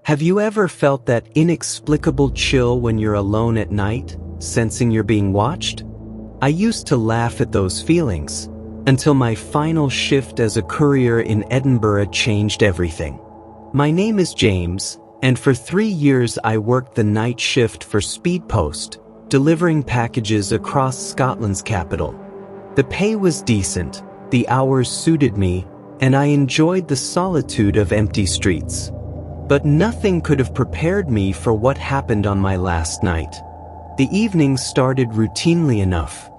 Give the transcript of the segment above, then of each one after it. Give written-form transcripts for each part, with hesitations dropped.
Have you ever felt that inexplicable chill when you're alone at night, sensing you're being watched? I used to laugh at those feelings, until my final shift as a courier in Edinburgh changed everything. My name is James, and for 3 years I worked the night shift for Speed Post, delivering packages across Scotland's capital. The pay was decent, the hours suited me, and I enjoyed the solitude of empty streets. But nothing could have prepared me for what happened on my last night. The evening started routinely enough.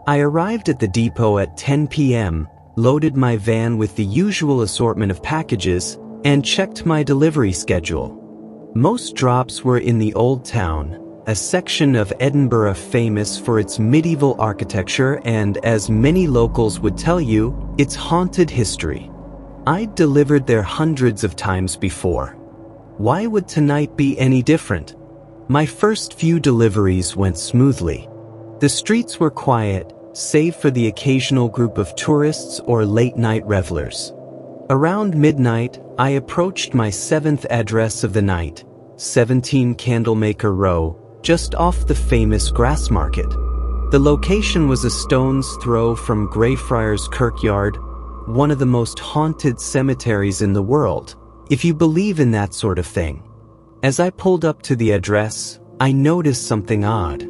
I arrived at the depot at 10 p.m., loaded my van with the usual assortment of packages, and checked my delivery schedule. Most drops were in the Old Town, a section of Edinburgh famous for its medieval architecture and, as many locals would tell you, its haunted history. I'd delivered there hundreds of times before. Why would tonight be any different? My first few deliveries went smoothly. The streets were quiet, save for the occasional group of tourists or late-night revelers. Around midnight, I approached my 7th address of the night, 17 Candlemaker Row, just off the famous Grass Market. The location was a stone's throw from Greyfriars Kirkyard, one of the most haunted cemeteries in the world, if you believe in that sort of thing. As I pulled up to the address, I noticed something odd.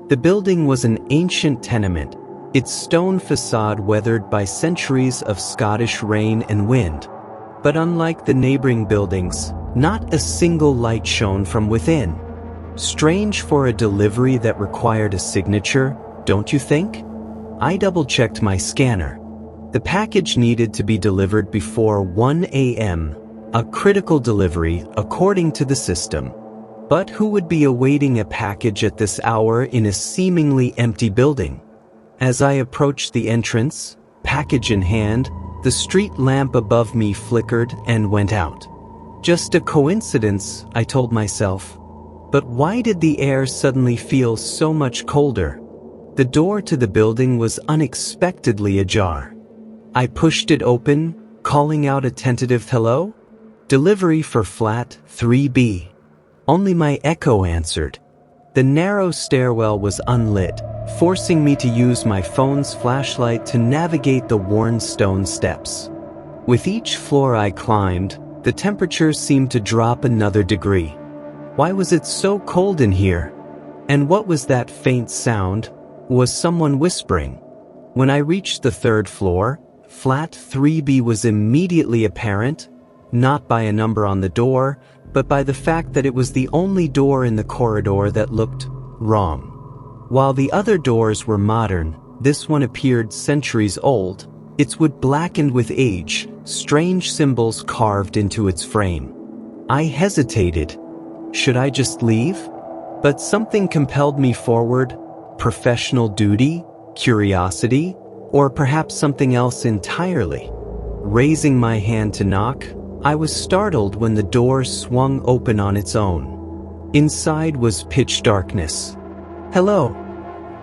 The building was an ancient tenement, its stone facade weathered by centuries of Scottish rain and wind. But unlike the neighboring buildings, not a single light shone from within. Strange for a delivery that required a signature, don't you think? I double-checked my scanner. The package needed to be delivered before 1 a.m., a critical delivery according to the system. But who would be awaiting a package at this hour in a seemingly empty building? As I approached the entrance, package in hand, the street lamp above me flickered and went out. Just a coincidence, I told myself. But why did the air suddenly feel so much colder? The door to the building was unexpectedly ajar. I pushed it open, calling out a tentative hello. Delivery for flat 3B. Only my echo answered. The narrow stairwell was unlit, forcing me to use my phone's flashlight to navigate the worn stone steps. With each floor I climbed, the temperature seemed to drop another degree. Why was it so cold in here? And what was that faint sound? Was someone whispering? When I reached the 3rd floor, flat 3B was immediately apparent, not by a number on the door, but by the fact that it was the only door in the corridor that looked wrong. While the other doors were modern, this one appeared centuries old, its wood blackened with age, strange symbols carved into its frame. I hesitated. Should I just leave? But something compelled me forward. Professional duty? Curiosity? Or perhaps something else entirely? Raising my hand to knock, I was startled when the door swung open on its own. Inside was pitch darkness. "Hello."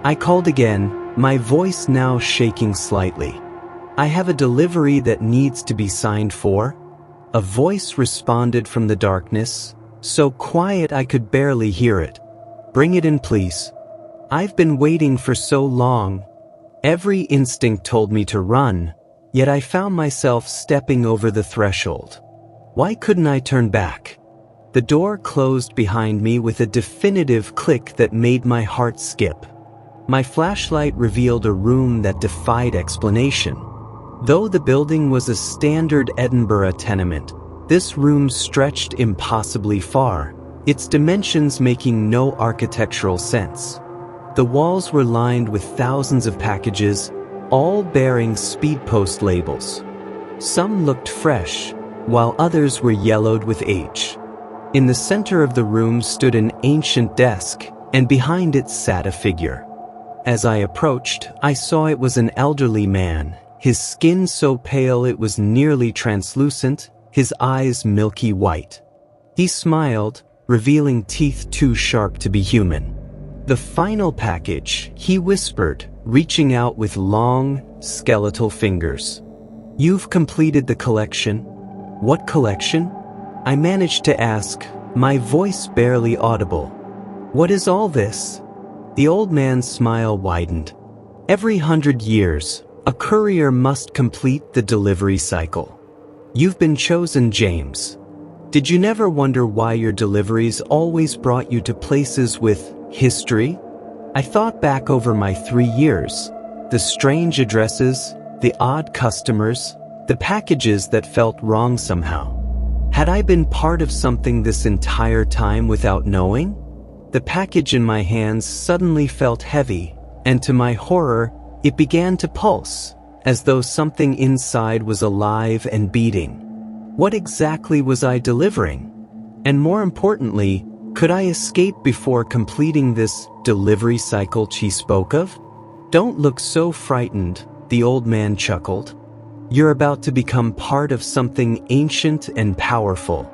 I called again, my voice now shaking slightly. "I have a delivery that needs to be signed for." A voice responded from the darkness, so quiet I could barely hear it. "Bring it in, please. I've been waiting for so long." Every instinct told me to run, yet I found myself stepping over the threshold. Why couldn't I turn back? The door closed behind me with a definitive click that made my heart skip. My flashlight revealed a room that defied explanation. Though the building was a standard Edinburgh tenement, this room stretched impossibly far, its dimensions making no architectural sense. The walls were lined with thousands of packages, all bearing Speed Post labels. Some looked fresh, while others were yellowed with age. In the center of the room stood an ancient desk, and behind it sat a figure. As I approached, I saw it was an elderly man, his skin so pale it was nearly translucent, his eyes milky white. He smiled, revealing teeth too sharp to be human. "The final package," he whispered, reaching out with long, skeletal fingers. "You've completed the collection." "What collection?" I managed to ask, my voice barely audible. "What is all this?" The old man's smile widened. "Every 100 years, a courier must complete the delivery cycle. You've been chosen, James. Did you never wonder why your deliveries always brought you to places with history?" I thought back over my 3 years. The strange addresses, the odd customers, the packages that felt wrong somehow. Had I been part of something this entire time without knowing? The package in my hands suddenly felt heavy, and to my horror, it began to pulse, as though something inside was alive and beating. What exactly was I delivering? And more importantly, could I escape before completing this delivery cycle she spoke of? "Don't look so frightened," the old man chuckled. "You're about to become part of something ancient and powerful.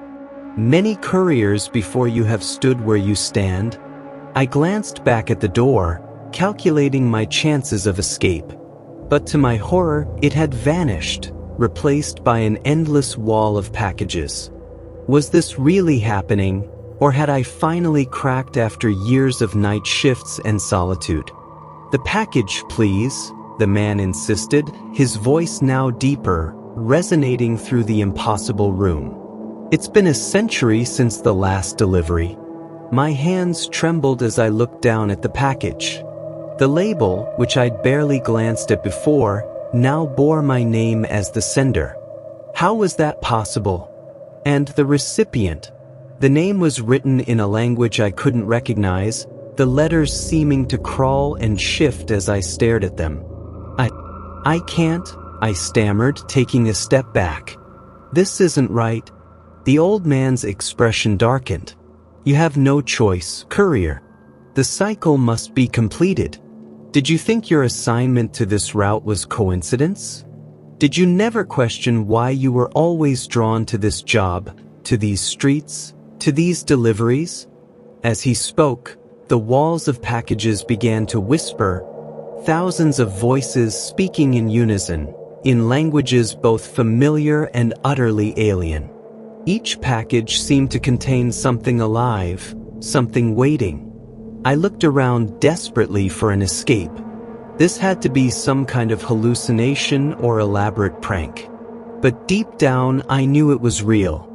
Many couriers before you have stood where you stand." I glanced back at the door, calculating my chances of escape. But to my horror, it had vanished, replaced by an endless wall of packages. Was this really happening, or had I finally cracked after years of night shifts and solitude? "The package, please," the man insisted, his voice now deeper, resonating through the impossible room. "It's been a century since the last delivery." My hands trembled as I looked down at the package. The label, which I'd barely glanced at before, now bore my name as the sender. How was that possible? And the recipient? The name was written in a language I couldn't recognize, the letters seeming to crawl and shift as I stared at them. I can't, I stammered, taking a step back. "This isn't right." The old man's expression darkened. "You have no choice, courier. The cycle must be completed. Did you think your assignment to this route was coincidence? Did you never question why you were always drawn to this job, to these streets, to these deliveries?" As he spoke, the walls of packages began to whisper, thousands of voices speaking in unison, in languages both familiar and utterly alien. Each package seemed to contain something alive, something waiting. I looked around desperately for an escape. This had to be some kind of hallucination or elaborate prank. But deep down, I knew it was real.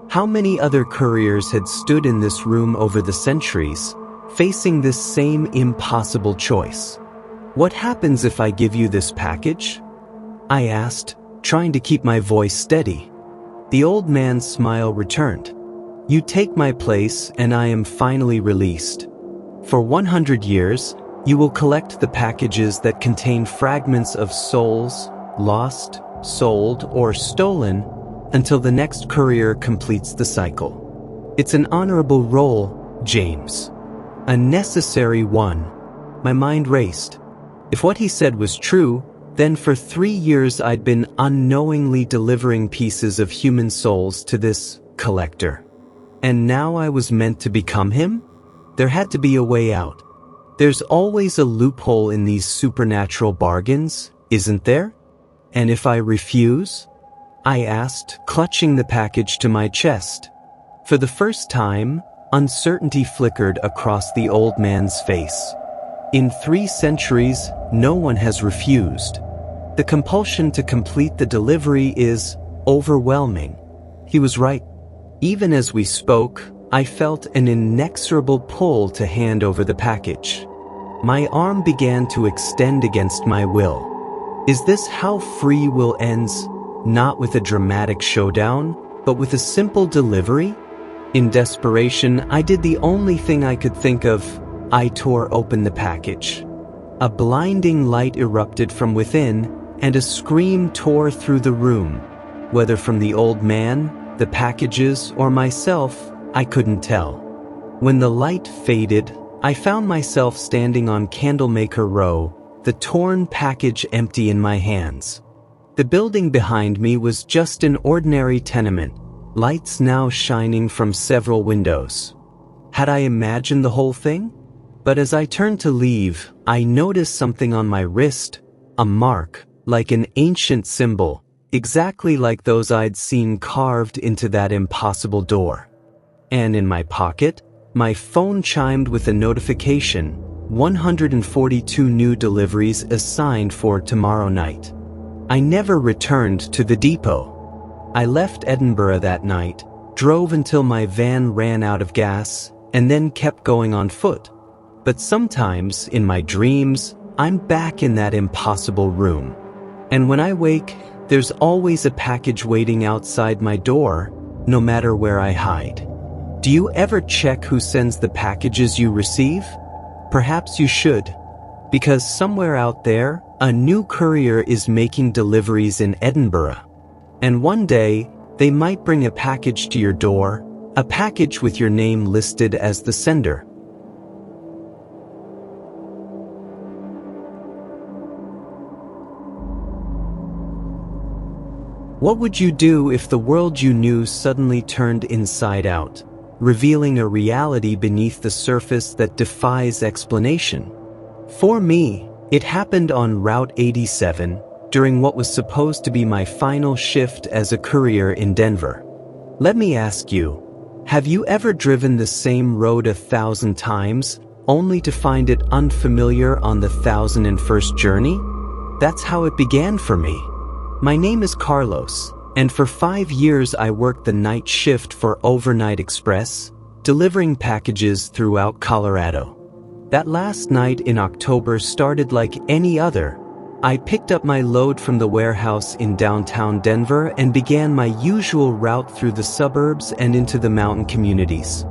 How many other couriers had stood in this room over the centuries, facing this same impossible choice? "What happens if I give you this package?" I asked, trying to keep my voice steady. The old man's smile returned. "You take my place and I am finally released. For 100 years, you will collect the packages that contain fragments of souls, lost, sold, or stolen, until the next courier completes the cycle. It's an honorable role, James. A necessary one." My mind raced. If what he said was true, then for 3 years I'd been unknowingly delivering pieces of human souls to this collector. And now I was meant to become him? There had to be a way out. There's always a loophole in these supernatural bargains, isn't there? And if I refuse? I asked, clutching the package to my chest. For the first time, uncertainty flickered across the old man's face. In 3 centuries, no one has refused. The compulsion to complete the delivery is overwhelming. He was right. Even as we spoke, I felt an inexorable pull to hand over the package. My arm began to extend against my will. Is this how free will ends? Not with a dramatic showdown, but with a simple delivery? In desperation, I did the only thing I could think of. I tore open the package. A blinding light erupted from within, and a scream tore through the room. Whether from the old man, the packages, or myself, I couldn't tell. When the light faded, I found myself standing on Candlemaker Row, the torn package empty in my hands. The building behind me was just an ordinary tenement, lights now shining from several windows. Had I imagined the whole thing? But as I turned to leave, I noticed something on my wrist, a mark, like an ancient symbol, exactly like those I'd seen carved into that impossible door. And in my pocket, my phone chimed with a notification: 142 new deliveries assigned for tomorrow night. I never returned to the depot. I left Edinburgh that night, drove until my van ran out of gas, and then kept going on foot. But sometimes, in my dreams, I'm back in that impossible room. And when I wake, there's always a package waiting outside my door, no matter where I hide. Do you ever check who sends the packages you receive? Perhaps you should, because somewhere out there, a new courier is making deliveries in Edinburgh. And one day, they might bring a package to your door, a package with your name listed as the sender. What would you do if the world you knew suddenly turned inside out, revealing a reality beneath the surface that defies explanation? For me, it happened on Route 87, during what was supposed to be my final shift as a courier in Denver. Let me ask you, have you ever driven the same road 1,000 times, only to find it unfamiliar on the 1,001st journey? That's how it began for me. My name is Carlos, and for 5 years I worked the night shift for Overnight Express, delivering packages throughout Colorado. That last night in October started like any other. I picked up my load from the warehouse in downtown Denver and began my usual route through the suburbs and into the mountain communities.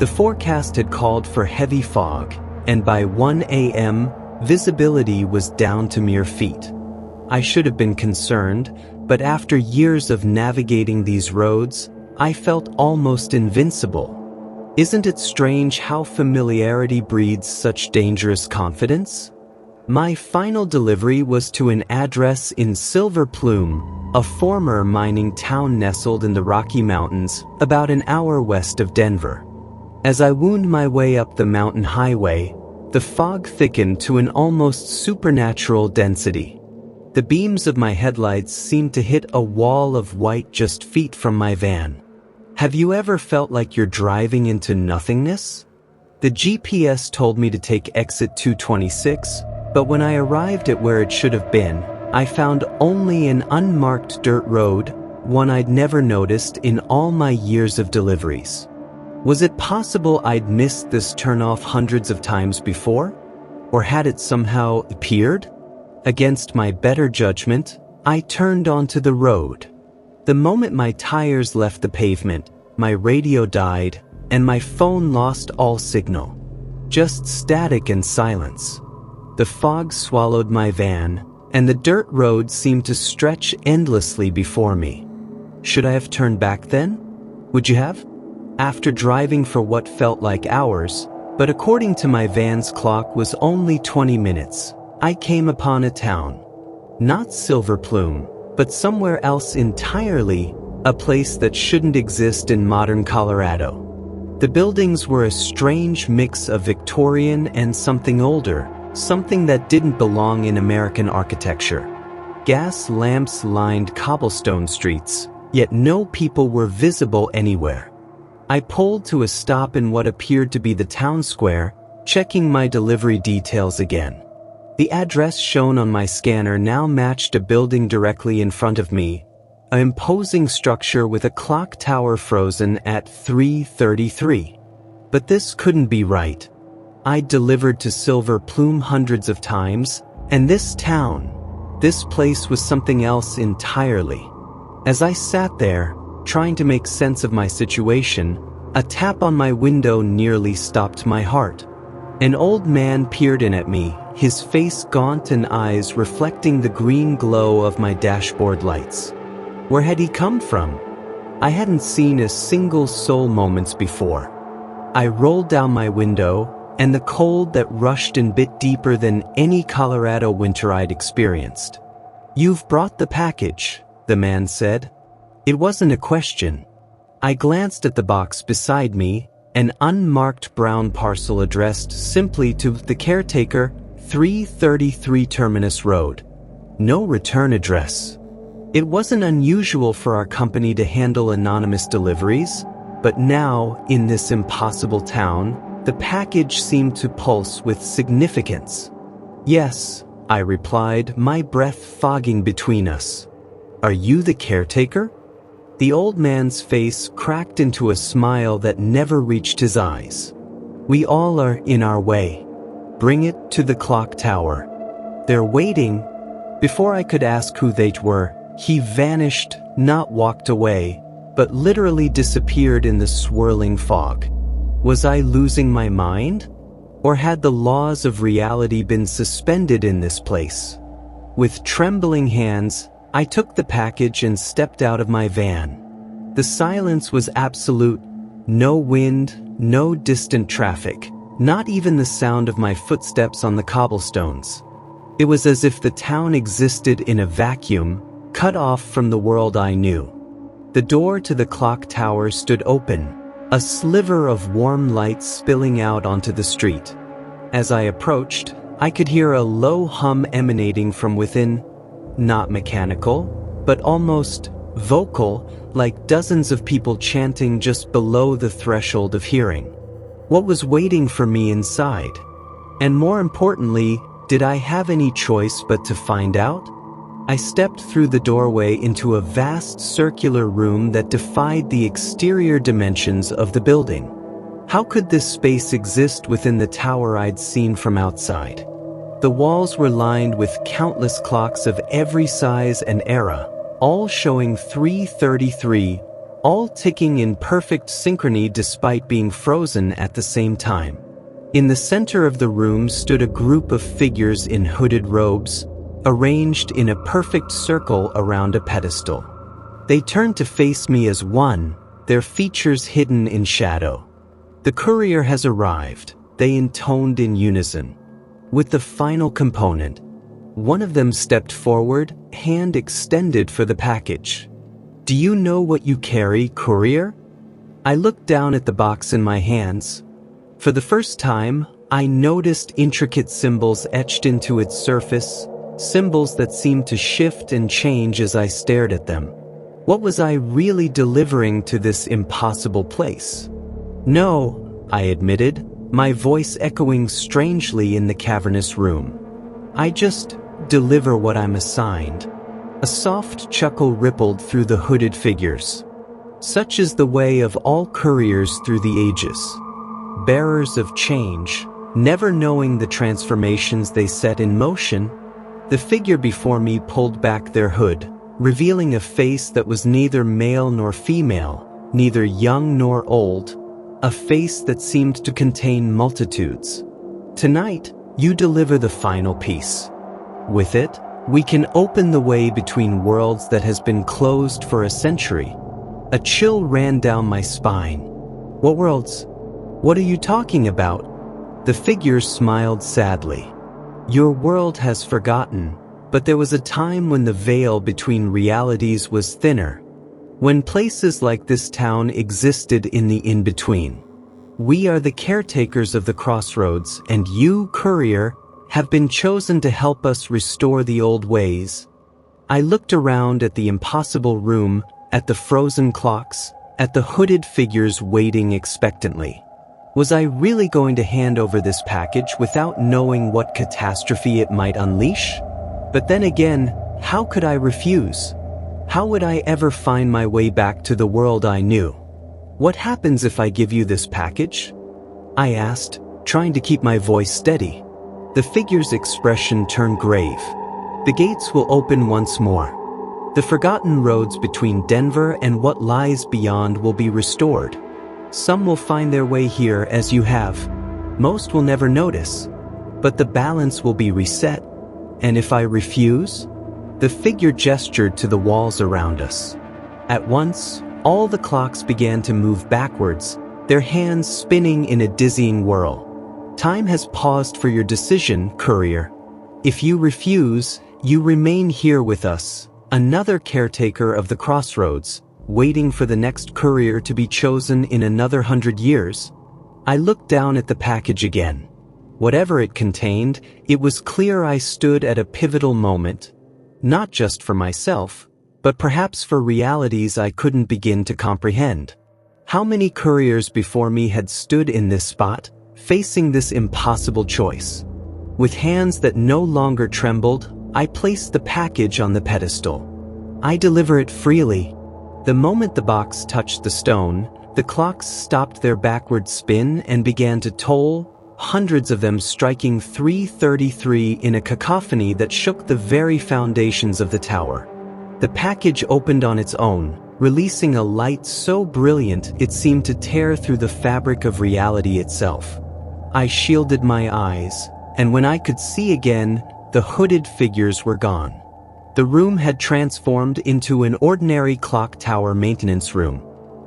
The forecast had called for heavy fog, and by 1 a.m., visibility was down to mere feet. I should have been concerned, but after years of navigating these roads, I felt almost invincible. Isn't it strange how familiarity breeds such dangerous confidence? My final delivery was to an address in Silver Plume, a former mining town nestled in the Rocky Mountains, about an hour west of Denver. As I wound my way up the mountain highway, the fog thickened to an almost supernatural density. The beams of my headlights seemed to hit a wall of white just feet from my van. Have you ever felt like you're driving into nothingness? The GPS told me to take exit 226, but when I arrived at where it should have been, I found only an unmarked dirt road, one I'd never noticed in all my years of deliveries. Was it possible I'd missed this turnoff hundreds of times before? Or had it somehow appeared? Against my better judgment, I turned onto the road. The moment my tires left the pavement, my radio died, and my phone lost all signal. Just static and silence. The fog swallowed my van, and the dirt road seemed to stretch endlessly before me. Should I have turned back then? Would you have? After driving for what felt like hours, but according to my van's clock was only 20 minutes, I came upon a town. Not Silver Plume, but somewhere else entirely, a place that shouldn't exist in modern Colorado. The buildings were a strange mix of Victorian and something older, something that didn't belong in American architecture. Gas lamps lined cobblestone streets, yet no people were visible anywhere. I pulled to a stop in what appeared to be the town square, checking my delivery details again. The address shown on my scanner now matched a building directly in front of me, an imposing structure with a clock tower frozen at 3:33. But this couldn't be right. I'd delivered to Silver Plume hundreds of times, and this town, this place was something else entirely. As I sat there, trying to make sense of my situation, a tap on my window nearly stopped my heart. An old man peered in at me, his face gaunt and eyes reflecting the green glow of my dashboard lights. Where had he come from? I hadn't seen a single soul moments before. I rolled down my window, and the cold that rushed in bit deeper than any Colorado winter I'd experienced. "You've brought the package," the man said. It wasn't a question. I glanced at the box beside me, an unmarked brown parcel addressed simply to the caretaker, 333 Terminus Road. No return address. It wasn't unusual for our company to handle anonymous deliveries, but now, in this impossible town, the package seemed to pulse with significance. "Yes," I replied, my breath fogging between us. "Are you the caretaker?" The old man's face cracked into a smile that never reached his eyes. "We all are in our way. Bring it to the clock tower. They're waiting." Before I could ask who they were, he vanished, not walked away, but literally disappeared in the swirling fog. Was I losing my mind? Or had the laws of reality been suspended in this place? With trembling hands, I took the package and stepped out of my van. The silence was absolute. No wind, no distant traffic, not even the sound of my footsteps on the cobblestones. It was as if the town existed in a vacuum, cut off from the world I knew. The door to the clock tower stood open, a sliver of warm light spilling out onto the street. As I approached, I could hear a low hum emanating from within, not mechanical, but almost vocal, like dozens of people chanting just below the threshold of hearing. What was waiting for me inside? And more importantly, did I have any choice but to find out? I stepped through the doorway into a vast circular room that defied the exterior dimensions of the building. How could this space exist within the tower I'd seen from outside? The walls were lined with countless clocks of every size and era, all showing 3:33, all ticking in perfect synchrony despite being frozen at the same time. In the center of the room stood a group of figures in hooded robes, arranged in a perfect circle around a pedestal. They turned to face me as one, their features hidden in shadow. "The courier has arrived," they intoned in unison. With the final component, one of them stepped forward, hand extended for the package. "Do you know what you carry, courier?" I looked down at the box in my hands. For the first time, I noticed intricate symbols etched into its surface, symbols that seemed to shift and change as I stared at them. What was I really delivering to this impossible place? "No," I admitted, my voice echoing strangely in the cavernous room. "I just deliver what I'm assigned." A soft chuckle rippled through the hooded figures. Such is the way of all couriers through the ages. Bearers of change, never knowing the transformations they set in motion. The figure before me pulled back their hood, revealing a face that was neither male nor female, neither young nor old, a face that seemed to contain multitudes. "Tonight, you deliver the final piece. With it, we can open the way between worlds that has been closed for a century." A chill ran down my spine. "What worlds? What are you talking about?" The figure smiled sadly. "Your world has forgotten, but there was a time when the veil between realities was thinner, when places like this town existed in the in-between. We are the caretakers of the crossroads, and you, courier, have been chosen to help us restore the old ways." I looked around at the impossible room, at the frozen clocks, at the hooded figures waiting expectantly. Was I really going to hand over this package without knowing what catastrophe it might unleash? But then again, how could I refuse? How would I ever find my way back to the world I knew? "What happens if I give you this package?" I asked, trying to keep my voice steady. The figure's expression turned grave. "The gates will open once more. The forgotten roads between Denver and what lies beyond will be restored. Some will find their way here as you have. Most will never notice. But the balance will be reset. And if I refuse?" The figure gestured to the walls around us. At once, all the clocks began to move backwards, their hands spinning in a dizzying whirl. "Time has paused for your decision, courier. If you refuse, you remain here with us, another caretaker of the crossroads, waiting for the next courier to be chosen in another 100 years." I looked down at the package again. Whatever it contained, it was clear I stood at a pivotal moment, not just for myself, but perhaps for realities I couldn't begin to comprehend. How many couriers before me had stood in this spot, facing this impossible choice? With hands that no longer trembled, I placed the package on the pedestal. I deliver it freely. The moment the box touched the stone, the clocks stopped their backward spin and began to toll, hundreds of them striking 3:33 in a cacophony that shook the very foundations of the tower. The package opened on its own, releasing a light so brilliant it seemed to tear through the fabric of reality itself. I shielded my eyes, and when I could see again, the hooded figures were gone. The room had transformed into an ordinary clock tower maintenance room.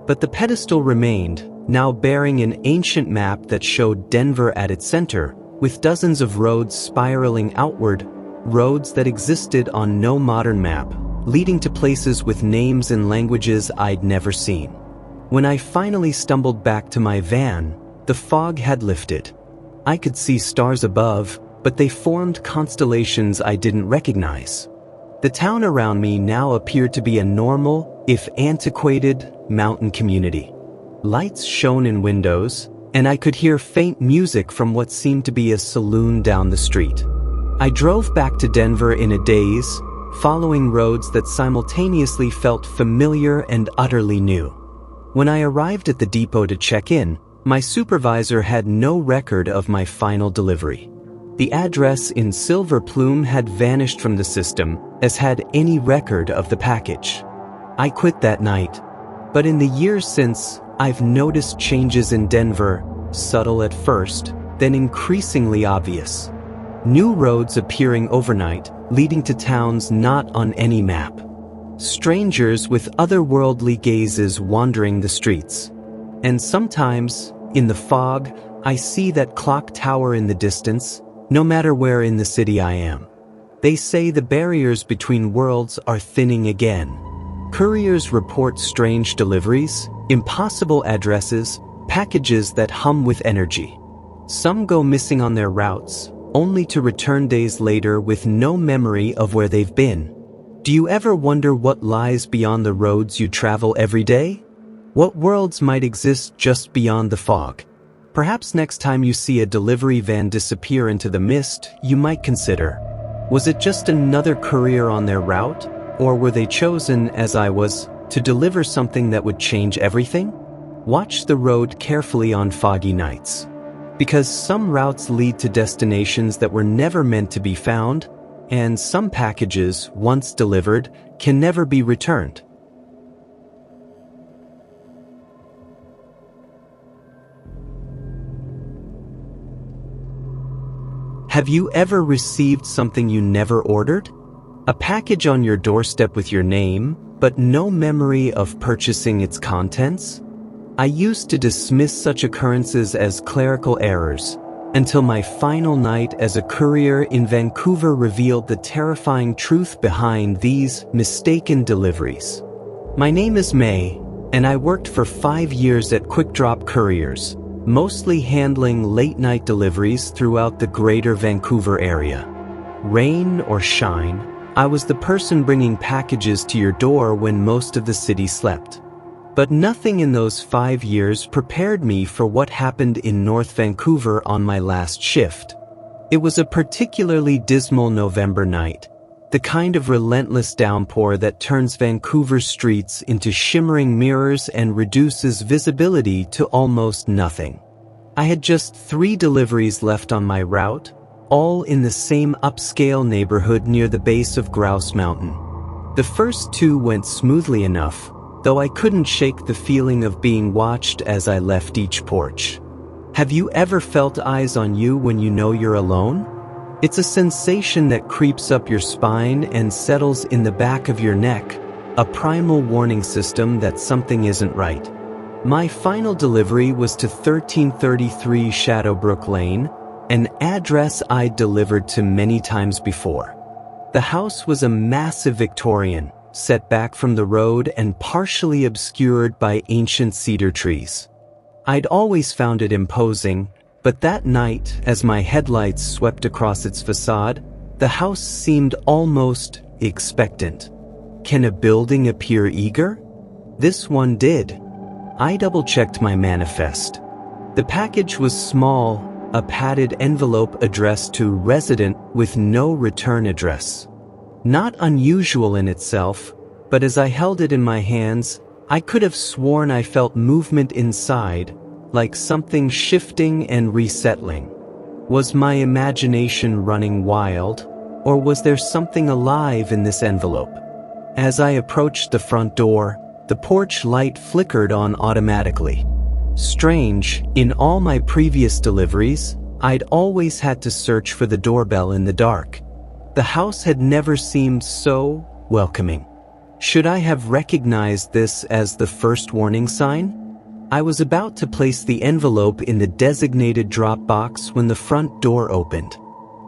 But the pedestal remained, now bearing an ancient map that showed Denver at its center, with dozens of roads spiraling outward, roads that existed on no modern map, leading to places with names and languages I'd never seen. When I finally stumbled back to my van, the fog had lifted. I could see stars above, but they formed constellations I didn't recognize. The town around me now appeared to be a normal, if antiquated, mountain community. Lights shone in windows, and I could hear faint music from what seemed to be a saloon down the street. I drove back to Denver in a daze, following roads that simultaneously felt familiar and utterly new. When I arrived at the depot to check in, my supervisor had no record of my final delivery. The address in silver plume had vanished from the system, as had any record of the package. I quit that night. But in the years since, I've noticed changes in Denver, subtle at first, then increasingly obvious. New roads appearing overnight, leading to towns not on any map. Strangers with otherworldly gazes wandering the streets. And sometimes, in the fog, I see that clock tower in the distance, no matter where in the city I am. They say the barriers between worlds are thinning again. Couriers report strange deliveries, impossible addresses, packages that hum with energy. Some go missing on their routes, only to return days later with no memory of where they've been. Do you ever wonder what lies beyond the roads you travel every day? What worlds might exist just beyond the fog? Perhaps next time you see a delivery van disappear into the mist, you might consider, was it just another courier on their route? Or were they chosen, as I was, to deliver something that would change everything? Watch the road carefully on foggy nights. Because some routes lead to destinations that were never meant to be found, and some packages, once delivered, can never be returned. Have you ever received something you never ordered? A package on your doorstep with your name, but no memory of purchasing its contents? I used to dismiss such occurrences as clerical errors, until my final night as a courier in Vancouver revealed the terrifying truth behind these mistaken deliveries. My name is May, and I worked for 5 years at Quick Drop Couriers, mostly handling late-night deliveries throughout the greater Vancouver area. Rain or shine, I was the person bringing packages to your door when most of the city slept. But nothing in those 5 years prepared me for what happened in North Vancouver on my last shift. It was a particularly dismal November night, the kind of relentless downpour that turns Vancouver's streets into shimmering mirrors and reduces visibility to almost nothing. I had just 3 deliveries left on my route, all in the same upscale neighborhood near the base of Grouse Mountain. The first 2 went smoothly enough, though I couldn't shake the feeling of being watched as I left each porch. Have you ever felt eyes on you when you know you're alone? It's a sensation that creeps up your spine and settles in the back of your neck, a primal warning system that something isn't right. My final delivery was to 1333 Shadowbrook Lane, an address I'd delivered to many times before. The house was a massive Victorian, set back from the road and partially obscured by ancient cedar trees. I'd always found it imposing, but that night, as my headlights swept across its facade, the house seemed almost expectant. Can a building appear eager? This one did. I double-checked my manifest. The package was small, a padded envelope addressed to resident with no return address. Not unusual in itself, but as I held it in my hands, I could have sworn I felt movement inside, like something shifting and resettling. Was my imagination running wild, or was there something alive in this envelope? As I approached the front door, the porch light flickered on automatically. Strange, in all my previous deliveries, I'd always had to search for the doorbell in the dark. The house had never seemed so welcoming. Should I have recognized this as the first warning sign? I was about to place the envelope in the designated drop box when the front door opened.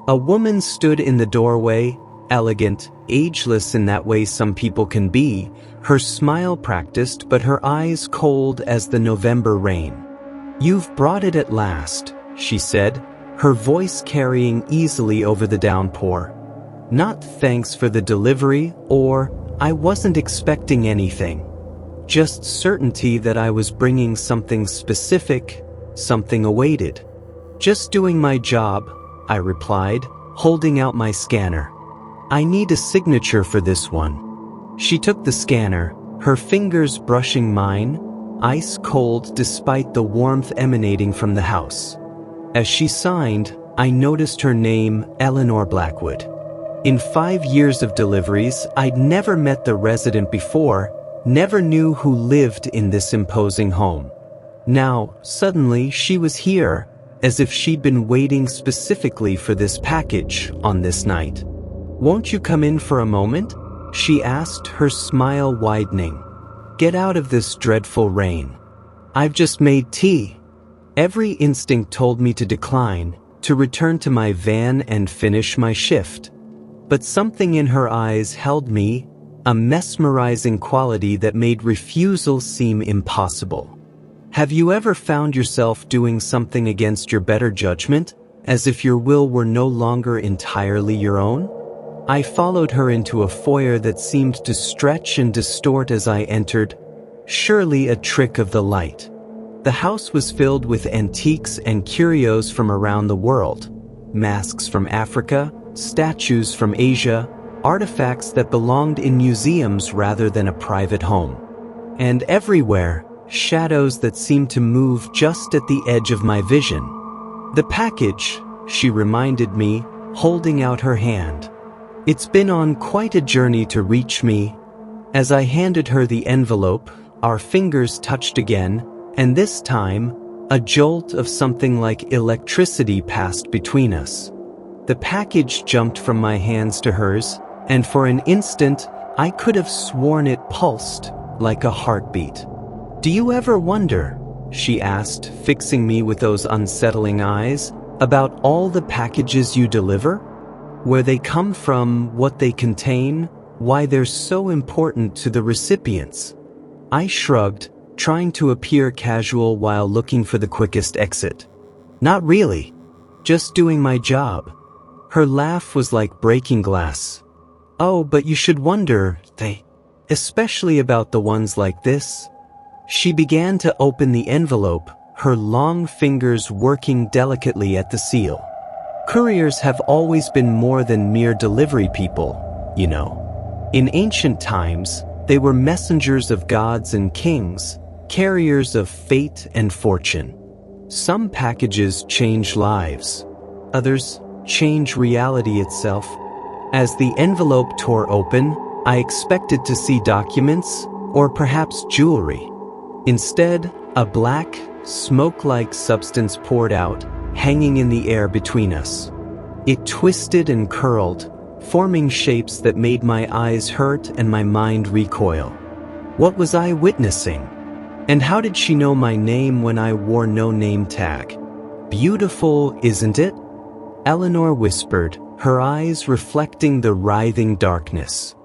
A woman stood in the doorway, elegant, ageless in that way some people can be, her smile practiced but her eyes cold as the November rain. "You've brought it at last," she said, her voice carrying easily over the downpour. Not thanks for the delivery or I wasn't expecting anything. Just certainty that I was bringing something specific, something awaited. "Just doing my job," I replied, holding out my scanner. "I need a signature for this one." She took the scanner, her fingers brushing mine, ice cold despite the warmth emanating from the house. As she signed, I noticed her name, Eleanor Blackwood. In 5 years of deliveries, I'd never met the resident before, never knew who lived in this imposing home. Now, suddenly, she was here, as if she'd been waiting specifically for this package on this night. "Won't you come in for a moment?" she asked, her smile widening. "Get out of this dreadful rain. I've just made tea." Every instinct told me to decline, to return to my van and finish my shift. But something in her eyes held me, a mesmerizing quality that made refusal seem impossible. Have you ever found yourself doing something against your better judgment, as if your will were no longer entirely your own? I followed her into a foyer that seemed to stretch and distort as I entered, surely a trick of the light. The house was filled with antiques and curios from around the world, masks from Africa, statues from Asia, artifacts that belonged in museums rather than a private home. And everywhere, shadows that seemed to move just at the edge of my vision. "The package," she reminded me, holding out her hand. "It's been on quite a journey to reach me." As I handed her the envelope, our fingers touched again, and this time, a jolt of something like electricity passed between us. The package jumped from my hands to hers, and for an instant, I could have sworn it pulsed like a heartbeat. "Do you ever wonder," she asked, fixing me with those unsettling eyes, "about all the packages you deliver? Where they come from, what they contain, why they're so important to the recipients?" I shrugged, trying to appear casual while looking for the quickest exit. "Not really. Just doing my job." Her laugh was like breaking glass. "Oh, but you should wonder, especially about the ones like this." She began to open the envelope, her long fingers working delicately at the seal. "Couriers have always been more than mere delivery people, you know. In ancient times, they were messengers of gods and kings, carriers of fate and fortune. Some packages change lives. Others change reality itself. As the envelope tore open, I expected to see documents or perhaps jewelry. Instead, a black, smoke-like substance poured out, hanging in the air between us. It twisted and curled, forming shapes that made my eyes hurt and my mind recoil. What was I witnessing? And how did she know my name when I wore no name tag? "Beautiful, isn't it?" Eleanor whispered, her eyes reflecting the writhing darkness.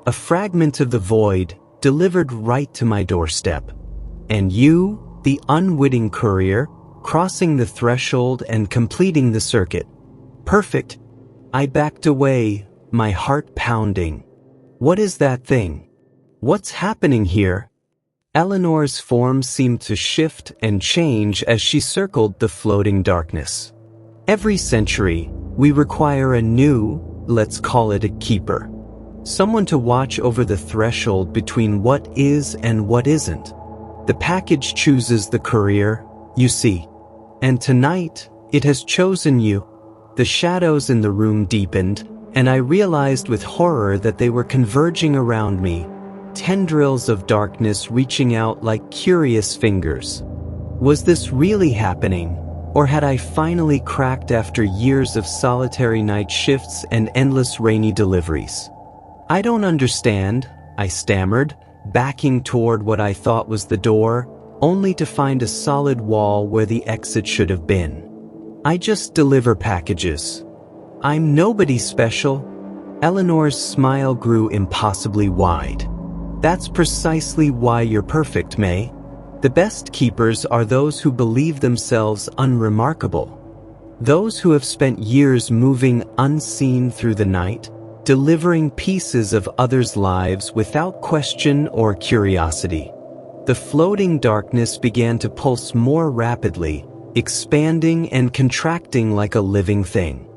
A fragment of the void, delivered right to my doorstep. And you, the unwitting courier, crossing the threshold and completing the circuit. Perfect. I backed away, my heart pounding. What is that thing? What's happening here? Eleanor's form seemed to shift and change as she circled the floating darkness. Every century, we require a new, let's call it a keeper. Someone to watch over the threshold between what is and what isn't. The package chooses the courier, you see. And tonight, it has chosen you. The shadows in the room deepened, and I realized with horror that they were converging around me, tendrils of darkness reaching out like curious fingers. Was this really happening, or had I finally cracked after years of solitary night shifts and endless rainy deliveries? I don't understand, I stammered, backing toward what I thought was the door, only to find a solid wall where the exit should have been. I just deliver packages. I'm nobody special. Eleanor's smile grew impossibly wide. That's precisely why you're perfect, May. The best keepers are those who believe themselves unremarkable. Those who have spent years moving unseen through the night, delivering pieces of others' lives without question or curiosity. The floating darkness began to pulse more rapidly, expanding and contracting like a living thing.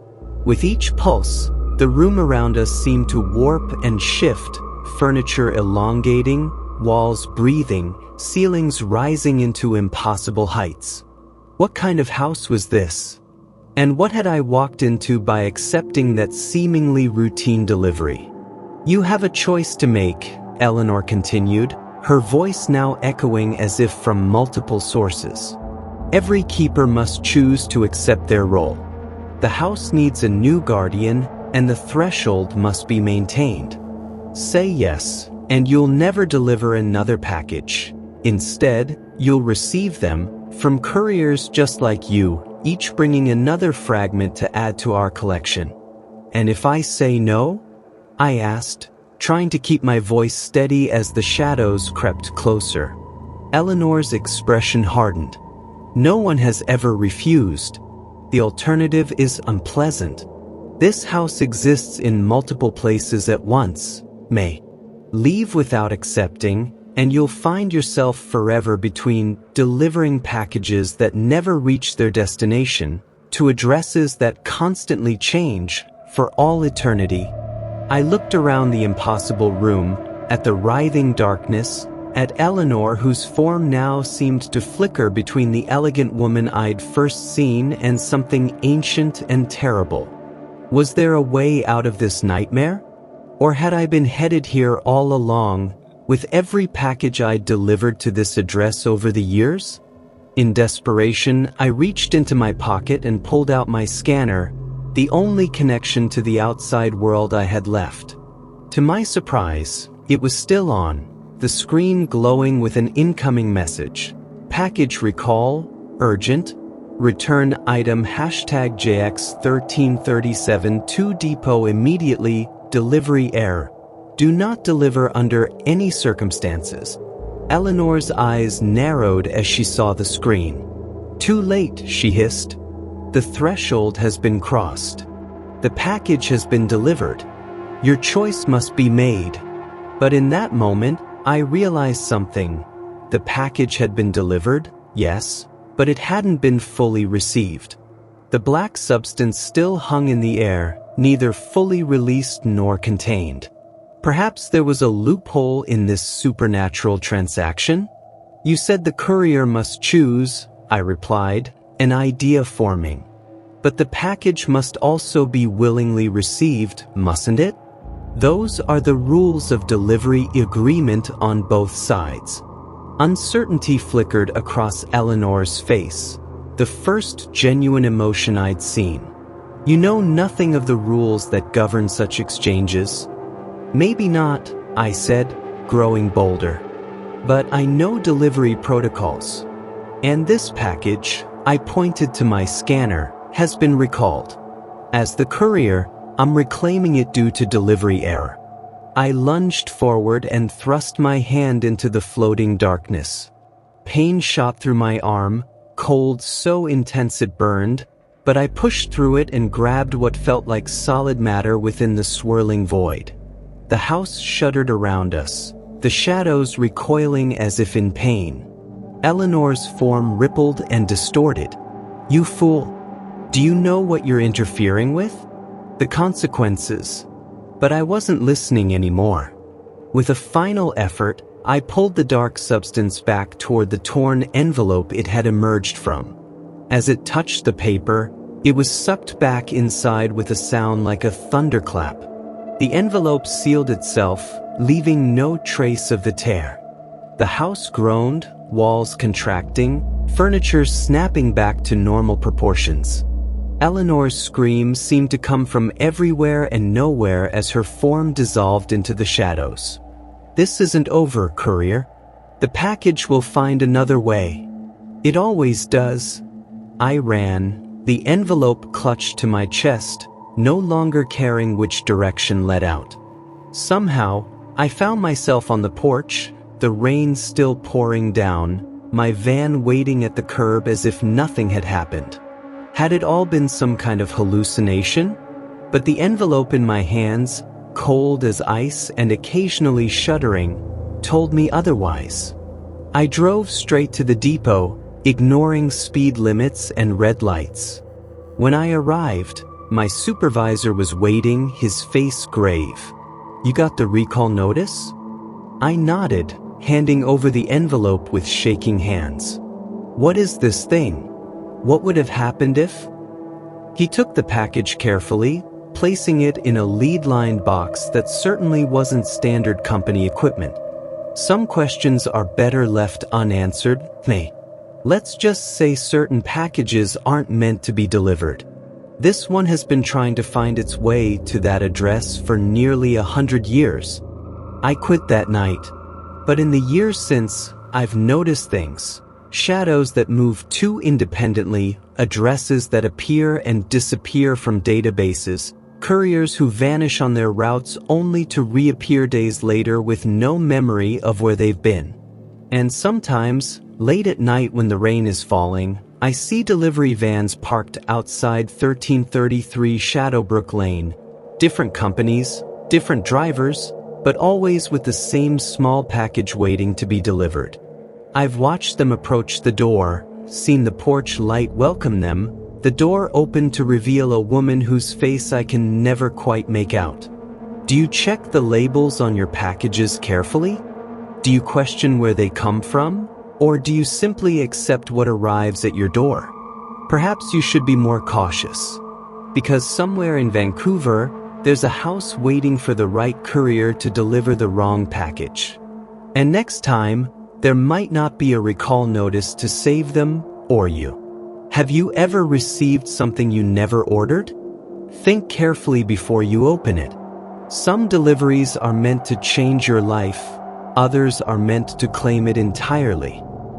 With each pulse, the room around us seemed to warp and shift, furniture elongating, walls breathing, ceilings rising into impossible heights. What kind of house was this? And what had I walked into by accepting that seemingly routine delivery? You have a choice to make, Eleanor continued, her voice now echoing as if from multiple sources. Every keeper must choose to accept their role. The house needs a new guardian, and the threshold must be maintained. Say yes, and you'll never deliver another package. Instead, you'll receive them from couriers just like you, each bringing another fragment to add to our collection. And if I say no? I asked, trying to keep my voice steady as the shadows crept closer. Eleanor's expression hardened. No one has ever refused. The alternative is unpleasant. This house exists in multiple places at once, May. Leave without accepting, and you'll find yourself forever between delivering packages that never reach their destination to addresses that constantly change for all eternity. I looked around the impossible room, at the writhing darkness, at Eleanor, whose form now seemed to flicker between the elegant woman I'd first seen and something ancient and terrible. Was there a way out of this nightmare? Or had I been headed here all along, with every package I'd delivered to this address over the years? In desperation, I reached into my pocket and pulled out my scanner, the only connection to the outside world I had left. To my surprise, it was still on, the screen glowing with an incoming message. Package recall, urgent, return item #JX1337 to depot immediately, delivery error. Do not deliver under any circumstances. Eleanor's eyes narrowed as she saw the screen. Too late, she hissed. The threshold has been crossed. The package has been delivered. Your choice must be made. But in that moment, I realized something. The package had been delivered, yes, but it hadn't been fully received. The black substance still hung in the air, neither fully released nor contained. Perhaps there was a loophole in this supernatural transaction? You said the courier must choose, I replied, an idea forming. But the package must also be willingly received, mustn't it? Those are the rules of delivery agreement on both sides. Uncertainty flickered across Eleanor's face, the first genuine emotion I'd seen. You know nothing of the rules that govern such exchanges. Maybe not, I said, growing bolder. But I know delivery protocols. And this package, I pointed to my scanner, has been recalled. As the courier, I'm reclaiming it due to delivery error. I lunged forward and thrust my hand into the floating darkness. Pain shot through my arm, cold so intense it burned, but I pushed through it and grabbed what felt like solid matter within the swirling void. The house shuddered around us, the shadows recoiling as if in pain. Eleanor's form rippled and distorted. "You fool! Do you know what you're interfering with? The consequences." But I wasn't listening anymore. With a final effort, I pulled the dark substance back toward the torn envelope it had emerged from. As it touched the paper, it was sucked back inside with a sound like a thunderclap. The envelope sealed itself, leaving no trace of the tear. The house groaned, walls contracting, furniture snapping back to normal proportions. Eleanor's screams seemed to come from everywhere and nowhere as her form dissolved into the shadows. "This isn't over, Courier. The package will find another way. It always does." I ran, the envelope clutched to my chest, no longer caring which direction led out. Somehow, I found myself on the porch, the rain still pouring down, my van waiting at the curb as if nothing had happened. Had it all been some kind of hallucination? But the envelope in my hands, cold as ice and occasionally shuddering, told me otherwise. I drove straight to the depot, ignoring speed limits and red lights. When I arrived, my supervisor was waiting, his face grave. "You got the recall notice?" I nodded, handing over the envelope with shaking hands. "What is this thing? What would have happened if?" He took the package carefully, placing it in a lead-lined box that certainly wasn't standard company equipment. Some questions are better left unanswered. Let's just say certain packages aren't meant to be delivered. This one has been trying to find its way to that address for nearly 100 years. I quit that night. But in the years since, I've noticed things. Shadows that move too independently, addresses that appear and disappear from databases, couriers who vanish on their routes only to reappear days later with no memory of where they've been. And sometimes, late at night when the rain is falling, I see delivery vans parked outside 1333 Shadowbrook Lane. Different companies, different drivers, but always with the same small package waiting to be delivered. I've watched them approach the door, seen the porch light welcome them, the door open to reveal a woman whose face I can never quite make out. Do you check the labels on your packages carefully? Do you question where they come from? Or do you simply accept what arrives at your door? Perhaps you should be more cautious. Because somewhere in Vancouver, there's a house waiting for the right courier to deliver the wrong package. And next time, there might not be a recall notice to save them or you. Have you ever received something you never ordered? Think carefully before you open it. Some deliveries are meant to change your life, others are meant to claim it entirely.